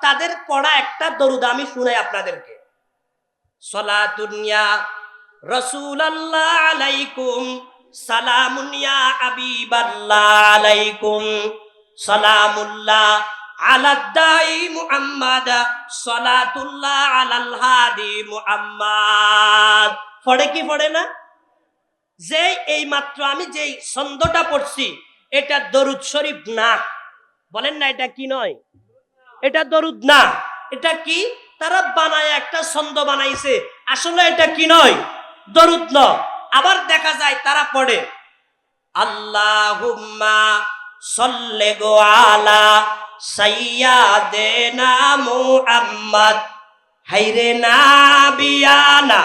তাদের পড়া একটা দরুদ আমি শুনাই আপনাদেরকে। সালাতুন ইয়া রাসূলুল্লাহ আলাইকুম, সালামুন ইয়া হাবিবাল্লাহ আলাইকুম, সালামুল্লাহ আলাদ দাই মুহাম্মাদ, সালাতুল্লাহ আলাল হাদি মুহাম্মাদ। পড়ে কি পড়ে না? যে এই মাত্র আমি যেই ছন্দটা পড়ছি এটা দরুদ শরীফ না। বলেন না এটা কি নয়? এটা দরুদ না। এটা কি? তারা বানায় একটা ছন্দ বানাইছে, আসলে এটা কি নয়? দরুদ নয়। আবার দেখা যায় তারা পড়ে আল্লাহুম্মা সাল্লি আলা সাইয়্যিদিনা মুহাম্মদ, হায়রে নাবিয়ানা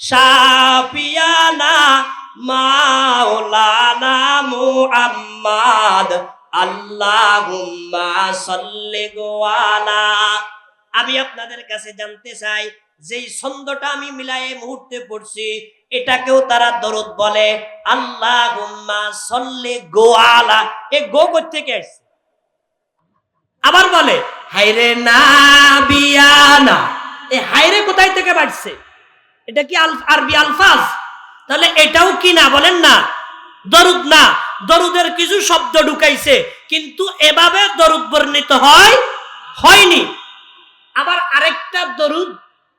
শাফিয়ানা মাওলানা মুহাম্মদ, আল্লাহুম্মা সাল্লি আলা। আমি আপনাদের কাছে জানতে চাই, যেই ছন্দটা আমি মিলাই এই মুহূর্তে পড়ছি এটাকেও তারা দরুদ বলে। আল্লাহুম্মা সাল্লি আলা, এই গো করতে কে আসছে? আবার বলে হায়রে নাবিয়ানা, এই হায়রে কোথায় থেকে বাড়ছে? এটা কি আরবি আলফাজ? তাহলে এটাও কি না? বলেন না, দরুদ না। দরুদের কিছু শব্দ ঢুকাইছে, কিন্তু এভাবে দরুদ বর্ণিত হয়নি। আবার আরেকটা দরুদ,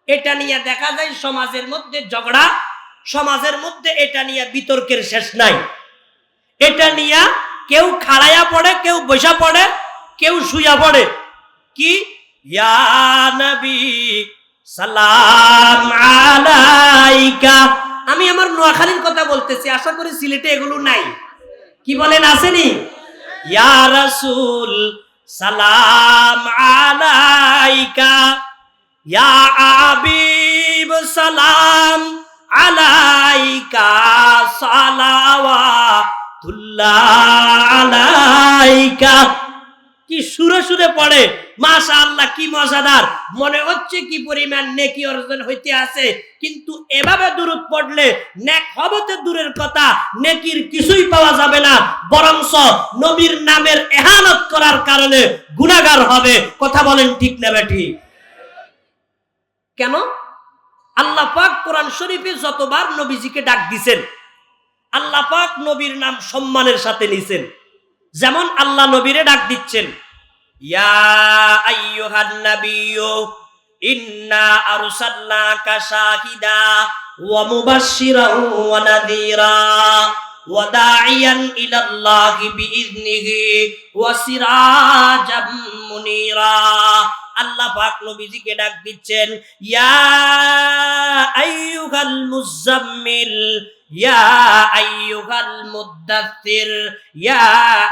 এটা নিয়ে দেখা যায় সমাজের মধ্যে ঝগড়া, সমাজের মধ্যে এটা নিয়ে বিতর্কের শেষ নাই। এটা নিয়ে কেউ খাড়ায়া পড়ে, কেউ বসা পড়ে, কেউ শুয়া পড়ে। কি? ইয়া নবী সালাম আলাইকা। আমি আমার নোয়াখালীর কথা বলতেছি, আশা করি সিলেটে এগুলো নাই। কি বলেন, আসেনি? ইয়া রাসূল সালাম আলাইকা, ইয়া হাবিব সালাম আলাইকা, সালাওয়াতুল্লাহ আলাইকা। কি সুরে সুরে পড়ে, মাশাআল্লাহ, কি মজাদার। মনে হচ্ছে কি পরিমাণ নেকি অর্জন হইতে আছে। কিন্তু এভাবে দরুদ পড়লে নেক হবে তো দূরের কথা, নেকির কিছুই পাওয়া যাবে না, বরংস নবীর নামের ইহানত করার কারণে গুনাহগার হবে। কথা বলেন ঠিক না বেঠিক? কেন? আল্লাহ পাক কোরআন শরীফে যতবার নবীজিকে ডাক দিয়েছেন, আল্লাহ পাক নবীর নাম সম্মানের সাথে নিছেন। যেমন আল্লাহ নবীরে ডাক দিচ্ছেন, ইয়া আইয়ুহান নাবিয়্যু ইন্না আরসালনাকা শাহিদা ওয়া মুবাশশিরান ওয়া নাযীরা ওয়া দাঈয়ান ইলাল্লাহি বিইযনিহি ওয়া সিরাজাম মুনীরা। আল্লাহ পাক নবীজিকে ডাক দিচ্ছেন, ইয়া আইয়ুহাল মুযাম্মিল, ইয়া আইয়ুহাল মুদ্দাথির, ইয়া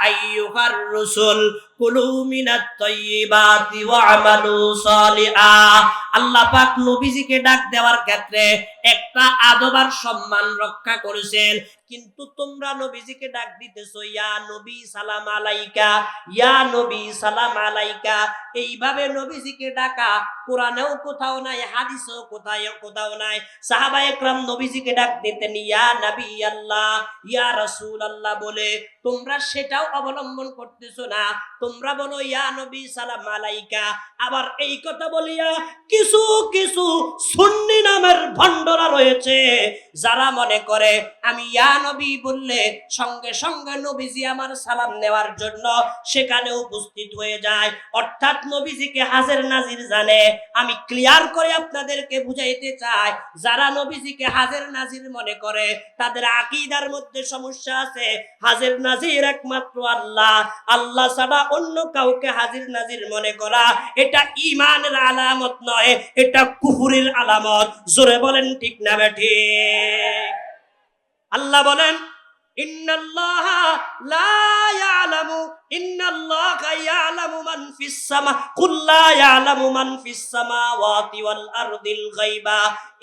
আইয়ুহার রাসূল কুলু মিনাত তাইয়্যিবাতি ওয়া আমালু সালিহা। আল্লাহ পাক নবীজিকে ডাক দেওয়ার ক্ষেত্রে একটা আদব আর সম্মান রক্ষা করেছেন। কিন্তু তোমরা নবীজিকে ডাক দিতেছো ইয়া নবী সালাম আলাইকা, ইয়া নবী সালাম আলাইকা। এইভাবে নবীজিকে ডাকা কোরআনেও কোথাও নাই, হাদিসেও কোথাও নাই। সাহাবায়ে কেরাম নবীজিকে ডাক দিতেন ইয়া নবী আল্লাহ, ইয়া রাসূল আল্লাহ বলে। তোমরা সেটাও অবলম্বন করতেছো না, তোমরা বলো ইয়া নবী সালাম আলাইকা। আবার এই কথা বলিয়া কিছু কিছু সুন্নি নামের ভণ্ডরা রয়েছে, যারা মনে করে আমি ইয়া নবী বললে সঙ্গে সঙ্গে নবীজি আমার সালাম নেওয়ার জন্য সেখানে উপস্থিত হয়ে যায়, অর্থাৎ নবীজিকে হাজির নাজির জানে। আমি ক্লিয়ার করে আপনাদেরকে বুঝাইতে চাই, যারা নবীজিকে হাজির নাজির মনে করে তাদের আকীদার মধ্যে সমস্যা আছে। হাজির নাজির একমাত্র আল্লাহ, আল্লাহ ছাড়া অন্য কাউকে হাজির নাজির মনে করা এটা ঈমানের আলামত নয়, এটা কুফরের আলামত। জোরে বলেন ঠিক না বেঠিক? আল্লাহ বলেন ইন্নাল্লাহা লা ইয়ালামু, ইন্নাল্লাহা ইয়ালামু মান ফিস সামা, কুল লা ইয়ালামু মান ফিস সামাওয়াতি ওয়াল আরদিল গায়বা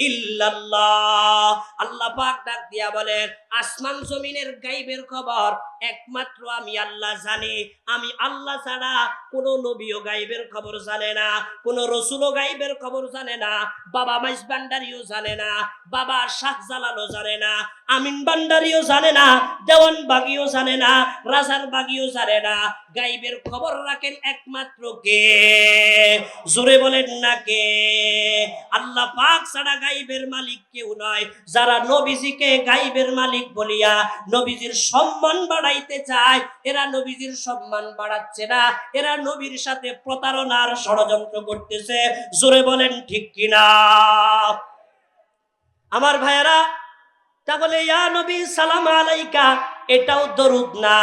ইল্লাল্লাহ। আল্লাহ পাক ডাক দিয়া বলেন আসমান জমিনের গায়বের খবর একমাত্র আমি আল্লাহ জানি। আমি আল্লাহ ছাড়া কোন নবীও গায়বের খবর জানে না, কোন রাসূলও গায়বের খবর জানে না। বাবা মাইজ ভান্ডারিও জানে না, বাবা শাহজালালও জানে না, আমিন ভান্ডারিও জানে না, দেওয়ান বাগিও জানে না, রাজার বাগিও জানে না। গায়বের খবর রাখেন একমাত্র কে? জোরে বলেন না কে? আল্লাহ পাক ছাড়া গায়বের মালিক কেউ নয়। যারা নবীজিকে গায়বের মালিক বলিয়া নবীজির সম্মান বাড়াইতে চায়, এরা নবীজির সম্মান বাড়াচ্ছে না, এরা নবীর সাথে প্রতারণার ষড়যন্ত্র করতেছে। জোরে বলেন ঠিক কিনা? আমার ভাইয়েরা, তাহলে ইয়া নবী সালাম আলাইকা এটাও দরুদ না?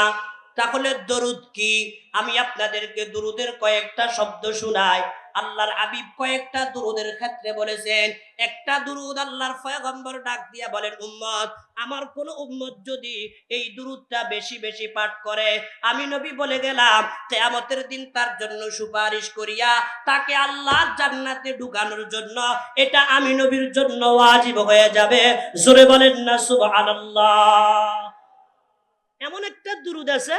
তাহলে দরুদ কি? আমি আপনাদেরকে দরুদের কয়েকটা শব্দ শোনাই। আল্লাহর হাবিব কয়েকটা দরুদের ক্ষেত্রে বলেছেন। একটা দরুদ আল্লাহর পয়গম্বর ডাক দিয়া বলেন, উম্মত, আমার কোন উম্মত যদি এই দরুদটা বেশি বেশি পাঠ করে, আমি নবী বলে গেলাম কিয়ামতের দিন তার জন্য সুপারিশ করিয়া তাকে আল্লাহর জান্নাতে ঢুকানোর জন্য এটা আমি নবীর জন্য ওয়াজিব হয়ে যাবে। জোরে বলেন না সুবহানাল্লাহ। এমন একটা দুরূদ আছে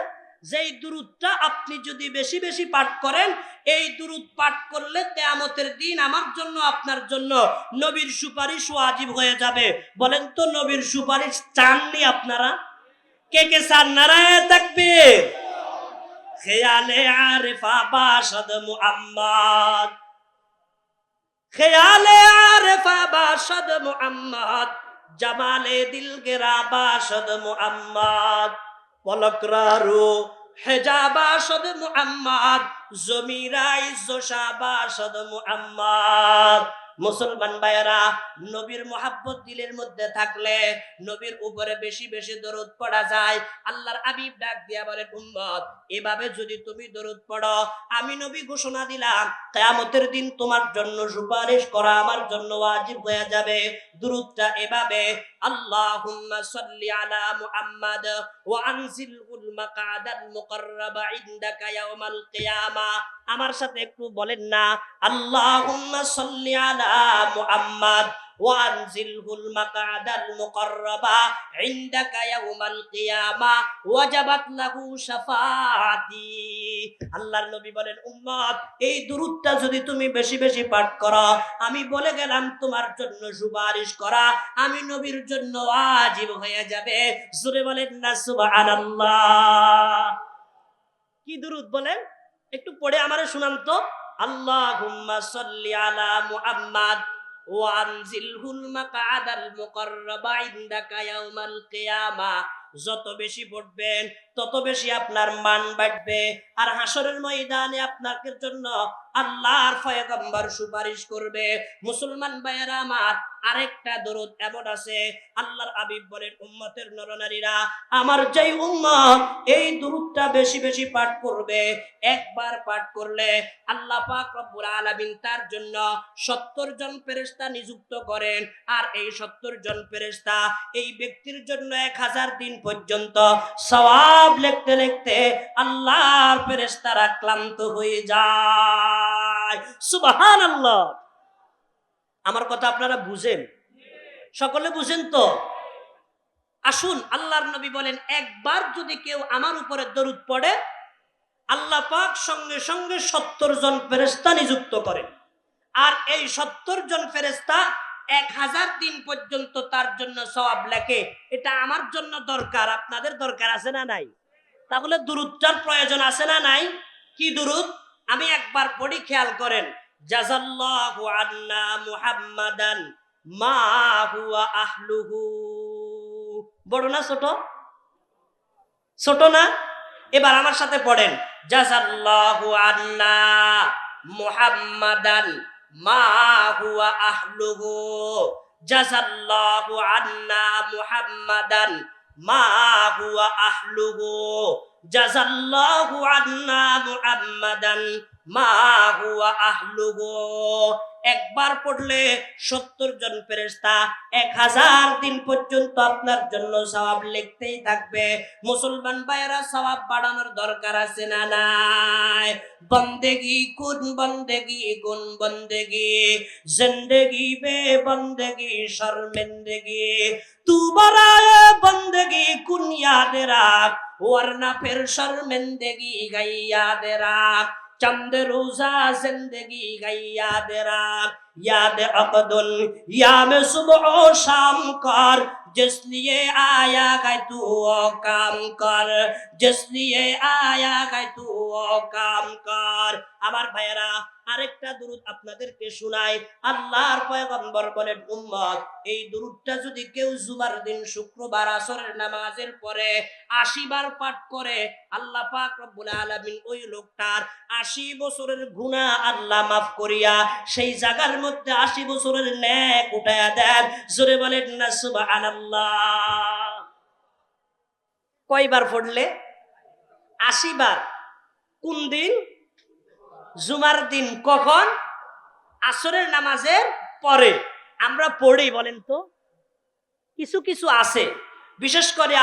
যেই দুরূদটা আপনি যদি বেশি বেশি পাঠ করেন, এই দুরূদ পাঠ করলে কিয়ামতের দিন আমার জন্য আপনার জন্য নবীর সুপারিশ ওয়াজিব হয়ে যাবে। বলেন তো নবীর সুপারিশ চাননি আপনারা? কে কে চান? নারায়ে তাকবীর। খেয়ালে আরিফা বাশদ মুহাম্মদ, খেয়ালে আরিফা বাশদ মুহাম্মদ, জামালে দিলগেরা বাশদ মুহাম্মদ, পলকরারু হেজাবাশদ মুহাম্মদ, জমিরাই জোশাবাশদ মুহাম্মদ। মুসলমান ভাইয়েরা, নবীর মোহাব্বত দিলের মধ্যে থাকলে নবীর উপরে বেশি বেশি দরুদ পড়া যায়। আল্লাহর হাবিব ডাক দিয়া বলেন, উম্মত, এভাবে যদি তুমি দরুদ পড়ো, আমি নবী ঘোষণা দিলাম কিয়ামতের দিন তোমার জন্য সুপারিশ করা আমার জন্য ওয়াজিব হয়ে যাবে। দরুদটা এভাবে, আল্লাহুম্মা সাল্লি আলা মুহাম্মাদ ওয়া আনজিলহুল মাকাদাল মুকাররাবা ইনদাকা ইয়াউমাল কিয়ামা। আমার সাথে একটু বলেন না, আল্লাহুম্মা সাল্লি আলা মুহাম্মাদ ওয়া আনজিলহুল মাকাদাল মুকাররাবা ইনদাকা ইয়াউমাল কিয়ামা ওয়াজাবাত লাহু শাফাআতি। আল্লাহর নবী বলেন, উম্মত, এই দুরূদটা যদি তুমি বেশি বেশি পাঠ করো, আমি বলে গেলাম তোমার জন্য সুপারিশ করা আমি নবীর জন্য ওয়াজিব হয়ে যাবে। জোরে বলেন না সুবহানাল্লাহ। কি দুরূদ বলেন? একটু পড়ে আমারে শুনান তো। আল্লাহুম্মা সাল্লি আলা মুহাম্মাদ ওয়া আনজিলহুল মাকাদাল মুকাররাবা ইনদাকা ইয়াউমাল কিয়ামা। যত বেশি পড়বেন তত বেশি আপনার মান বাড়বে, আর হাসরের ময়দানে আপনার জন্য আল্লাহর পয়গম্বর সুপারিশ করবে। মুসলমান ভাইয়েরা আমার, আরেকটা দরুদ এমন আছে, আল্লাহর হাবিব বলেন, উম্মতের নরনারীরা, আমার যেই উম্মত এই দরুদটা বেশি বেশি পাঠ করবে, একবার পাঠ করলে আল্লাহ পাক রব্বুল আলামিন তার জন্য 70 জন ফেরেশতা নিযুক্ত করেন। আর এই 70 জন ফেরেশতা এই ব্যক্তির জন্য 1000 দিন পর্যন্ত সওয়াব লিখতে লিখতে আল্লাহর ফেরেশতারা ক্লান্ত হয়ে যায়। সুবহানাল্লাহ। আমার কথা আপনারা বুঝেন? সকলে বুঝেন তো? আসুন, আল্লাহর নবী বলেন, একবার যদি কেউ আমার উপরে দরুদ পড়ে, আল্লাহ পাক সঙ্গে সঙ্গে 70 জন ফেরেশতা নিযুক্ত করেন। আর এই 70 জন ফেরেশতা 1000 দিন পর্যন্ত তার জন্য সওয়াব লেখে। এটা আমার জন্য দরকার, আপনাদের দরকার আছে না নাই? তাহলে দুরূদটার প্রয়োজন আছে না নাই? কি দুরূদ? আমি একবার পড়ি, খেয়াল করেন। জাযাল্লাহু আন্না মুহাম্মাদান মা হুয়া আহলুহু। বড় না ছোট? ছোট না? এবার আমার সাথে পড়েন, জাযাল্লাহু আন্না মুহাম্মাদান মা হুয়া আহলুহু। জাযাল্লাহু আন্না মুহাম্মাদান মা হুয়া আহলুহু। জাযাল্লাহু আন্না মুহাম্মাদান মা হুয়া আহলুহু। একবার পড়লে 70 জন ফেরেশতা 1000 দিন পর্যন্ত আপনার জন্য সওয়াব লিখতেই থাকবে। মুসলমান ভাইয়েরা, সওয়াব বাড়ানোর দরকার আছে না নাই? বন্দেগি কুন বন্দেগি গুন বন্দেগি, জিন্দেগি বে বন্দেগি শর্মিন্দগি, তু বরায়ে বন্দেগি কুন याद রাখ, वरना फिर शर्मिंदगी गई याद राख, चंद रोजा जिंदगी गई याद राख, याद अकदुल याम सुबह शाम कर, जिस लिए आया है तू वो काम कर, जिस लिए आया है तू वो काम कर। আমার ভাইয়েরা আরেকটা দুরূদ আপনাদেরকে শোনাই। আল্লাহর পয়গম্বর বলেন, উম্মত এই দুরূদটা যদি কেউ জুমার দিন শুক্রবার আসরের নামাজের পরে 80 বার পাঠ করে, আল্লাহ পাক রব্বুল আলামিন ওই লোকটার 80 বছরের গুনাহ আল্লাহ মাফ করিয়া সেই জায়গার মধ্যে 80 বছরের নেক উঠায়া দেন। জোরে বলেন না সুবহানাল্লাহ। কয়বার পড়লে? 80 বার। কোন দিন? জুমার দিন। কখন? আসরের নামাজের পরে। আমরা পড়ি বলেন তো? কিছু কিছু আছে, বিশেষ করে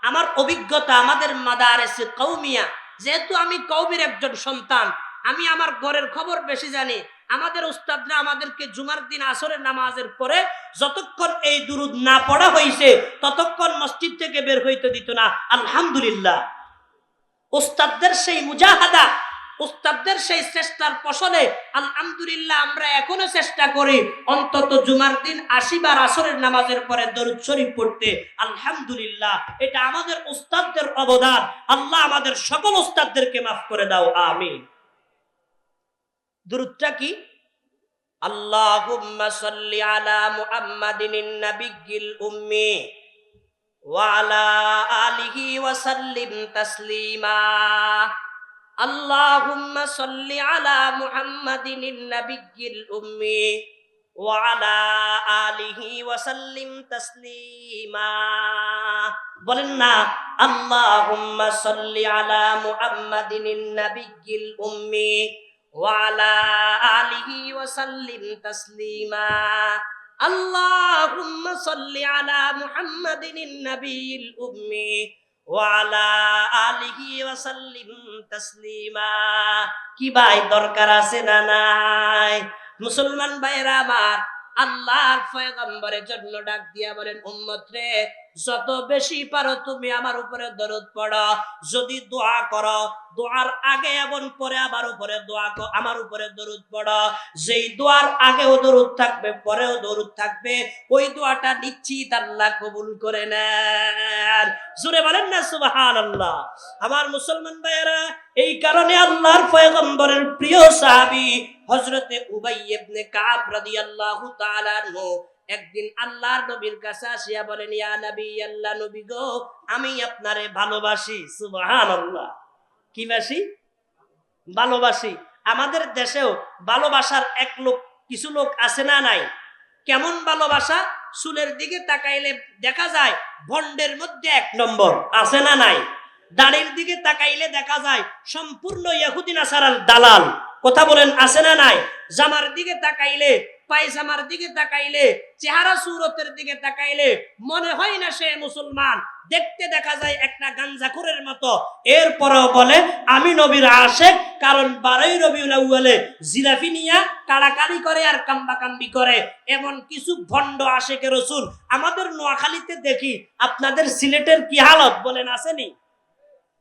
আমার অভিজ্ঞতা, আমাদের মাদারেসে কওমিয়া, যেহেতু আমি কওমির একজন সন্তান, আমি আমার ঘরের খবর বেশি জানি। আমাদের উস্তাদরা আমাদেরকে জুমার দিন আসরের নামাজের পরে যতক্ষণ এই দুরূদ না পড়া হয়েছে ততক্ষণ মসজিদ থেকে বের হইতে দিত না। আলহামদুলিল্লাহ, উস্তাদদের সেই মুজাহাদা, উস্তাদদের সেই চেষ্টার ফসলে আলহামদুলিল্লাহ আমরা এখনো চেষ্টা করি অন্তত জুমার দিন 80 বার আসরের নামাজের পরে দরুদ শরীফ পড়তে। আলহামদুলিল্লাহ, এটা আমাদের উস্তাদদের অবদান। আল্লাহ আমাদের সকল উস্তাদদেরকে মাফ করে দাও, আমিন। দুরূদটা কি? আল্লাহুম্মা সাল্লি আলা মুহাম্মাদিন নাবিয়্যিল উম্মি ওয়া আলা আলিহি ওয়া সাল্লিম তাসলিমা। আল্লাহুম্মা সাল্লি আলা মুহাম্মাদিন নাবিয়্যিল উম্মি ওয়া আলা আলিহি ওয়া সাল্লিম তাসলিমা। বলেন না, আল্লাহুম্মা সাল্লি আলা মুহাম্মাদিন নাবিয়্যিল উম্মি ওয়া আলা আলিহি ওয়া সাল্লিম তাসলিমা। আল্লাহুম্মা সাল্লি আলা মুহাম্মাদিন নাবিয়্যিল উম্মি ওয়া আলা আলিহি ওয়া সাল্লিম তাসলিমা। কি ভাই, দরকার আছে না নাই? মুসলমান ভাইরা আমার, আল্লাহর পয়গম্বরের জন্য ডাক দিয়া বলেন, উম্মত রে, যত বেশি পারো তুমি আমার উপরে দরুদ পড়ো। যদি দোয়া করো, দোয়ার আগে এবং পরে আমার উপরে আমার উপরে দরুদ পড়ো। যেই দোয়ার আগেও দরুদ থাকবে, পরেও দরুদ থাকবে, ওই দোয়াটা নিশ্চিত আল্লাহ কবুল করে নেন। জোরে বলেন না সুবহানাল্লাহ। আমার মুসলমান ভাইয়েরা, এই কারণে আল্লাহর পয়গম্বরের প্রিয় সাহাবী হযরতে উবাই ইবনে কাব রাদিয়াল্লাহু তাআলা আনহু একদিন আল্লাহর নবীর কাছে আসিয়া বলেন, ইয়া নবী, আল্লাহ নবী গো, আমি আপনারে ভালোবাসি। সুবহানাল্লাহ। কি বাসি? ভালোবাসি। আমাদের দেশেও ভালোবাসার কিছু লোক আছে না নাই? কেমন ভালোবাসা? চুলের দিকে তাকাইলে দেখা যায় ভন্ডের মধ্যে 1 নম্বর, আছে না নাই? দাড়ির দিকে তাকাইলে দেখা যায় সম্পূর্ণ ইহুদি নাসারার দালাল। কথা বলেন, আছে না নাই? জামার দিকে তাকাইলে, পায়জামার দিকে তাকাইলে, চেহারা সুরতের দিকে তাকাইলে মনে হয় না সে মুসলমান, দেখতে দেখা যায় একটা গাঞ্জাখোরের মতো। এরপরেও বলে আমি নবীর আশিক, কারণ 12ই রবিউল আউয়ালে জিলাপি নিয়া কাড়াকাড়ি করে আর কাম্বাকাম্বি করে। এমন কিছু ভণ্ড আশিকে রাসূল আমাদের নোয়াখালীতে দেখি। আপনাদের সিলেটের কি হালত বলেন, আসেনি?